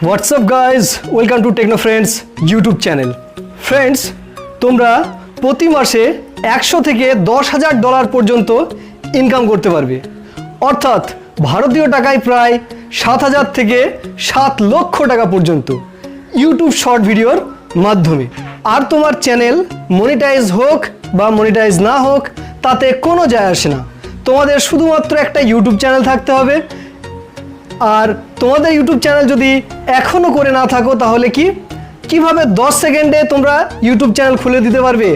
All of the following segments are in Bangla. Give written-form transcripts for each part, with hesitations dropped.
WhatsApp guys, welcome to Techno Friends YouTube channel. Friends, তোমরা প্রতি মাসে 100 থেকে 10,000 ডলার পর্যন্ত ইনকাম করতে পারবে, অর্থাৎ ভারতীয় টাকায় প্রায় 7,000 থেকে 7 লক্ষ টাকা পর্যন্ত ইউটিউব শর্ট ভিডিওর মাধ্যমে। আর তোমার চ্যানেল মনিটাইজ হোক বা মনিটাইজ না হোক তাতে কোনো যায় আসে না, তোমাদের শুধুমাত্র একটা ইউটিউব চ্যানেল থাকতে হবে। আর তোমাদের ইউটিউব চ্যানেল যদি এখনও করে না থাকো তাহলে কিভাবে 10 সেকেন্ডে তোমরা ইউটিউব চ্যানেল খুলে দিতে পারবে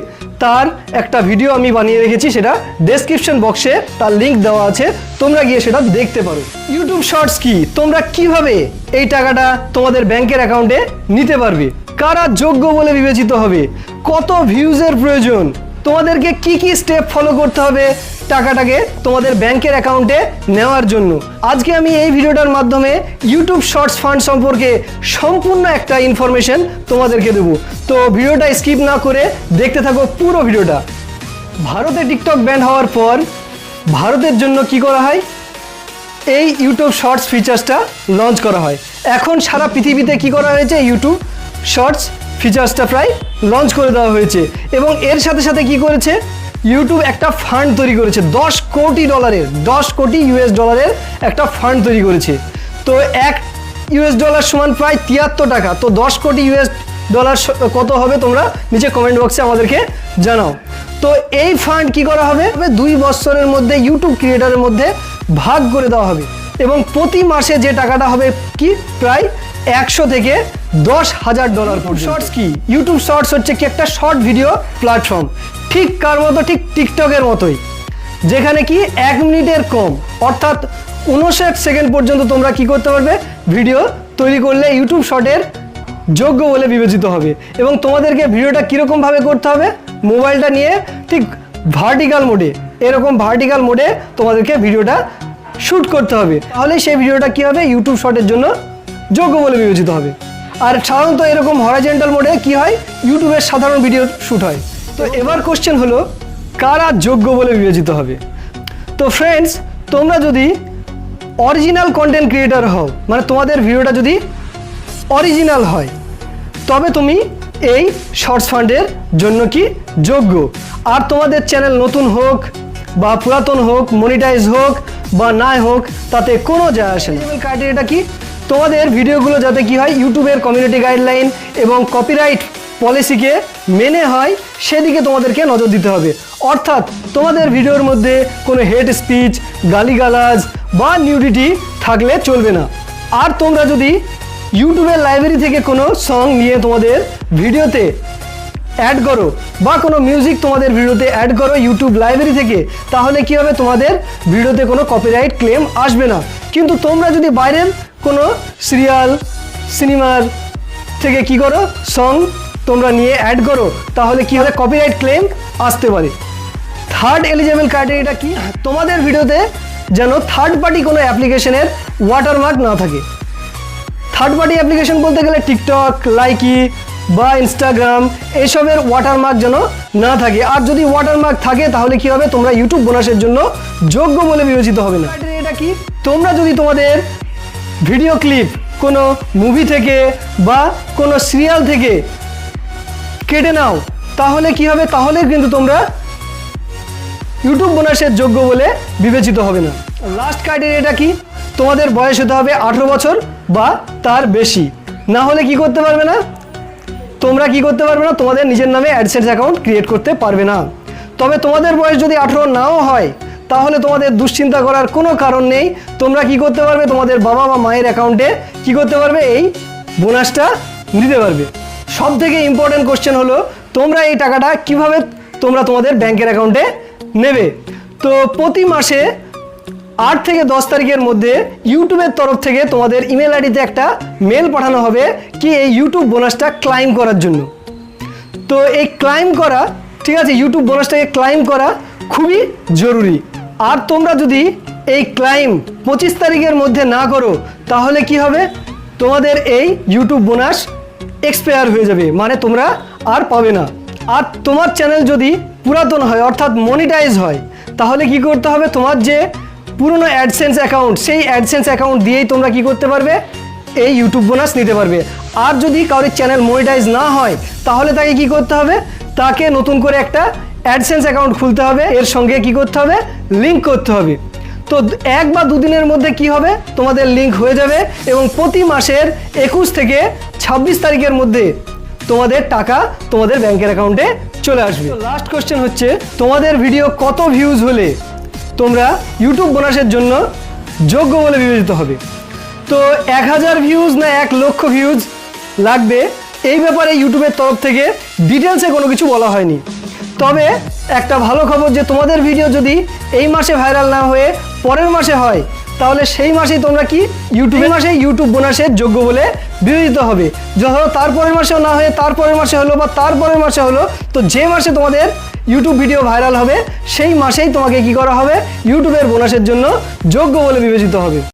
তার একটা ভিডিও আমি বানিয়ে রেখেছি, সেটা ডেসক্রিপশন বক্সে তার লিঙ্ক দেওয়া আছে, তোমরা গিয়ে সেটা দেখতে পারো। ইউটিউব শর্টস কি, তোমরা কিভাবে এই টাকাটা তোমাদের ব্যাংকের অ্যাকাউন্টে নিতে পারবে, কারা যোগ্য বলে বিবেচিত হবে, কত ভিউজের প্রয়োজন, তোমাদেরকে কি কি স্টেপ ফলো করতে হবে টাকাটাকে তোমাদের ব্যাংকের অ্যাকাউন্টে নেওয়ার জন্য। আজকে আমি এই ভিডিওটার মাধ্যমে ইউটিউব শর্টস ফান্ড সম্পর্কে সম্পূর্ণ একটা ইনফরমেশন তোমাদেরকে দেবো। তো ভিডিওটা স্কিপ না করে দেখতে থাকো পুরো ভিডিওটা। ভারতে টিকটক ব্যান হওয়ার পর ভারতের জন্য কি করা হয়, এই ইউটিউব শর্টস ফিচার্সটা লঞ্চ করা হয়। এখন সারা পৃথিবীতে কি করা হয়েছে, ইউটিউব শর্টস ফিচার্সটা প্রায় লঞ্চ করে দেওয়া হয়েছে। এবং এর সাথে সাথে কি করেছে, ইউটিউব একটা ফান্ড তৈরি করেছে, 10 কোটি ডলারের, 10 কোটি ইউএস ডলারের একটা ফান্ড তৈরি করেছে। তো $1 সমান প্রায় 73 টাকা। তো 10 কোটি ইউএস ডলার কত হবে তোমরা নিচে কমেন্ট বক্সে আমাদেরকে জানাও। তো এই ফান্ড কি করা হবে, 2 বছরের মধ্যে ইউটিউব ক্রিয়েটারের মধ্যে ভাগ করে দেওয়া হবে এবং প্রতি মাসে যে টাকাটা হবে কি প্রায় 100 থেকে 10,000 ডলার। শর্টস কি, ইউটিউব শর্টস হচ্ছে কি একটা শর্ট ভিডিও প্ল্যাটফর্ম, ঠিক কার মতো, ঠিক টিকটকের মতোই, যেখানে কি 1 মিনিটের কম অর্থাৎ 59 সেকেন্ড পর্যন্ত তোমরা কি করতে পারবে, ভিডিও তৈরি করলে ইউটিউব শর্টের যোগ্য বলে বিবেচিত হবে। এবং তোমাদেরকে ভিডিওটা কীরকমভাবে করতে হবে, মোবাইলটা নিয়ে ঠিক ভার্টিক্যাল মোডে, এরকম ভার্টিক্যাল মোডে তোমাদেরকে ভিডিওটা শ্যুট করতে হবে, তাহলে সেই ভিডিওটা কী হবে, ইউটিউব শর্টের জন্য যোগ্য বলে বিবেচিত হবে। আর সাধারণত এরকম হরাইজন্টাল মোডে কি হয়, ইউটিউবের সাধারণ ভিডিও শ্যুট হয়। তো এবার কোশ্চেন হলো, কারা যোগ্য বলে বিবেচিত হবে। তো ফ্রেন্ডস, তোমরা যদি অরিজিনাল কন্টেন্ট ক্রিয়েটার হও, মানে তোমাদের ভিডিওটা যদি অরিজিনাল হয়, তবে তুমি এই শর্টস ফান্ডের জন্য কি যোগ্য। আর তোমাদের চ্যানেল নতুন হোক বা পুরাতন হোক, মনিটাইজ হোক বা না হোক, তাতে কোনো যায় আসে না। ক্রাইটেরিয়াটা কি, তোমাদের ভিডিওগুলো যাতে কি হয়, ইউটিউবের কমিউনিটি গাইডলাইন এবং কপিরাইট পলিসিকে মেনে হয়, সেদিকে তোমাদেরকে নজর দিতে হবে। অর্থাৎ তোমাদের ভিডিওর মধ্যে কোনো হেট স্পিচ, গালিগালাজ বা নিউডিটি থাকলে চলবে না। আর তোমরা যদি ইউটিউবের লাইব্রেরি থেকে কোনো সং নিয়ে তোমাদের ভিডিওতে অ্যাড করো বা কোনো মিউজিক তোমাদের ভিডিওতে অ্যাড করো ইউটিউব লাইব্রেরি থেকে, তাহলে কি হবে, তোমাদের ভিডিওতে কোনো কপিরাইট ক্লেম আসবে না। কিন্তু তোমরা যদি বাইরের কোনো সিরিয়াল, সিনেমার থেকে কি করো, সং তোমরা নিয়ে অ্যাড করো, তাহলে কি হবে, কপিরাইট ক্লেম আসতে পারে। থার্ড এলিজেবল ক্রাইটেরিয়াটা কি, তোমাদের ভিডিওতে যেন থার্ড পার্টি কোনো অ্যাপ্লিকেশনের ওয়াটারমার্ক না থাকে। থার্ড পার্টি অ্যাপ্লিকেশন বলতে গেলে টিকটক, লাইকি বা ইনস্টাগ্রাম, এইসবের ওয়াটারমার্ক যেন না থাকে। আর যদি ওয়াটারমার্ক থাকে তাহলে কি হবে, তোমরা ইউটিউব বোনাসের জন্য যোগ্য বলে বিবেচিত হবে না। এটা কি, তোমরা যদি তোমাদের ভিডিও ক্লিপ কোনো মুভি থেকে বা কোনো সিরিয়াল থেকে কেটে নাও, তাহলে কি হবে, তাহলে কিন্তু তোমরা ইউটিউব বোনাসের যোগ্য বলে বিবেচিত হবে না। লাস্ট ক্রাইটেরিয়াটা কি, তোমাদের বয়স হতে হবে 18 বছর বা তার বেশি, না হলে কি করতে পারবে না, তোমরা কি করতে পারবে না, তোমাদের নিজের নামে অ্যাডসেন্স অ্যাকাউন্ট ক্রিয়েট করতে পারবে না। তবে তোমাদের বয়স যদি 18 নাও হয়, তাহলে তোমাদের দুশ্চিন্তা করার কোনো কারণ নেই, তোমরা কি করতে পারবে, তোমাদের বাবা বা মায়ের অ্যাকাউন্টে কি করতে পারবে, এই বোনাসটা নিতে পারবে। সব থেকে ইম্পর্টেন্ট কোশ্চেন হলো, তোমরা এই টাকাটা কিভাবে তোমরা তোমাদের ব্যাংকের অ্যাকাউন্টে নেবে। তো প্রতি মাসে 8 থেকে 10 তারিখের মধ্যে ইউটিউবের তরফ থেকে তোমাদের ইমেল আইডিতে একটা মেল পাঠানো হবে কি এই ইউটিউব বোনাসটা ক্লাইম করার জন্য। তো এই ক্লাইম করা, ঠিক আছে, ইউটিউব বোনাসটাকে ক্লাইম করা খুবই জরুরি। আর তোমরা যদি এই ক্লাইম 25 তারিখের মধ্যে না করো, তাহলে কি হবে, তোমাদের এই ইউটিউব বোনাস এক্সপায়ার হয়ে যাবে, মানে তোমরা আর পাবে না। আর তোমার চ্যানেল যদি পুরাতন হয় অর্থাৎ মনিটাইজ হয়, তাহলে কি করতে হবে, তোমার যে পুরনো অ্যাডসেন্স অ্যাকাউন্ট, সেই অ্যাডসেন্স অ্যাকাউন্ট দিয়েই তোমরা কি করতে পারবে, এই ইউটিউব বোনাস নিতে পারবে। আর যদি কারোর চ্যানেল মনিটাইজ না হয় তাহলে তাকে কি করতে হবে, তাকে নতুন করে একটা অ্যাডসেন্স অ্যাকাউন্ট খুলতে হবে, এর সঙ্গে কি করতে হবে, লিঙ্ক করতে হবে। তো 1 বা 2 দিনের মধ্যে কি হবে, তোমাদের লিঙ্ক হয়ে যাবে এবং প্রতি মাসের 21 থেকে 26 তারিখের মধ্যে তোমাদের টাকা তোমাদের ব্যাংকের অ্যাকাউন্টে চলে আসবে। লাস্ট কোশ্চেন হচ্ছে, তোমাদের ভিডিও কত ভিউজ হলে তোমরা ইউটিউব বোনাসের জন্য যোগ্য বলে বিবেচিত হবে? তো 1000 ভিউজ না 1 লক্ষ ভিউজ লাগবে, এই ব্যাপারে ইউটিউবের তরফ থেকে ডিটেলসে কোনো কিছু বলা হয়নি। তবে একটা ভালো খবর যে তোমাদের ভিডিও যদি এই মাসে ভাইরাল না হয়ে পরের মাসে হয় তাহলে সেই মাসেই তোমরা কি ইউটিউব বোনাসের যোগ্য বলে বিবেচিত হবে। ধরো তারপরের মাসেও না হয়ে তারপরের মাসে হলো বা তারপরের মাসে হলো, তো যে মাসে তোমাদের ইউটিউব ভিডিও ভাইরাল হবে সেই মাসেই তোমাকে কি করা হবে, ইউটিউবের বোনাসের জন্য যোগ্য বলে বিবেচিত হবে।